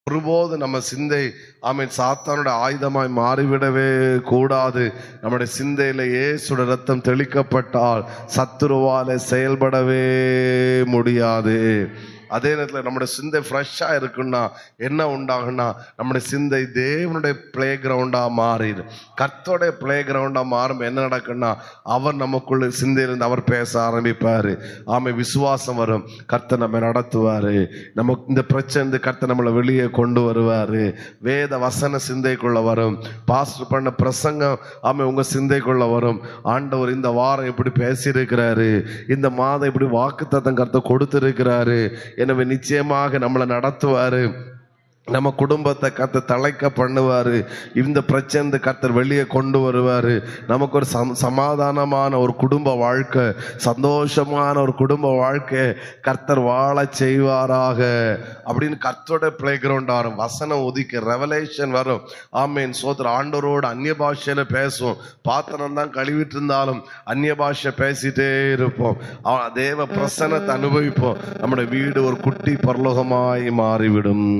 ஒருபோது நம்ம சிந்தை சாத்தானுடைய ஆயுதமாய் மாறிவிடவே கூடாது. நம்முடைய சிந்தையில இயேசுடைய ரத்தம் தெளிக்கப்பட்டால் சத்துருவால செயல்படவே முடியாது. அதே நேரத்தில் நம்முடைய சிந்தை ஃப்ரெஷ்ஷாக இருக்குன்னா என்ன உண்டாகுன்னா, நம்முடைய சிந்தை தேவனுடைய பிளே கிரவுண்டாக மாறிடு. கர்த்தருடைய பிளே கிரவுண்டாக மாறும் என்ன நடக்குன்னா, அவர் நமக்குள்ள சிந்தையிலிருந்து அவர் பேச ஆரம்பிப்பார். விசுவாசம் வரும், கர்த்தர் நம்ம நடத்துவார். நமக்கு இந்த பிரச்சனை கர்த்தர் நம்மளை வெளியே கொண்டு வருவார். வேத வசன சிந்தைக்குள்ள வரும். பாஸ்டர் பண்ண பிரசங்கம் உங்கள் சிந்தைக்குள்ள வரும். ஆண்டவர் இந்த வாரம் இப்படி பேசியிருக்கிறாரு, இந்த மாதம் இப்படி வாக்குத்தத்தம் கர்த்தர் கொடுத்திருக்கிறாரு. எனவே நிச்சயமாக நம்மளை நடத்துவாரு. நம்ம குடும்பத்தை கர்த்தர் தழைக்க பண்ணுவாரு. இந்த பிரச்சனை கர்த்தர் வெளியே கொண்டு வருவாரு. நமக்கு ஒரு சமாதானமான ஒரு குடும்ப வாழ்க்கை, சந்தோஷமான ஒரு குடும்ப வாழ்க்கை கர்த்தர் வாழ செய்வாராக அப்படின்னு கர்த்தரோட பிளே கிரவுண்ட் வரும். வசனம் ஒதுக்கி ரெவலேஷன் வரும். சோதர ஆண்டவரோடு அந்நிய பாஷையில பேசுவோம். பாத்திரம் தான் கழுவிட்டு இருந்தாலும் அந்நிய பாஷை பேசிட்டே இருப்போம். தேவ பிரசன்னத்தை அனுபவிப்போம். நம்முடைய வீடு ஒரு குட்டி பரலோகமாய் மாறிவிடும்.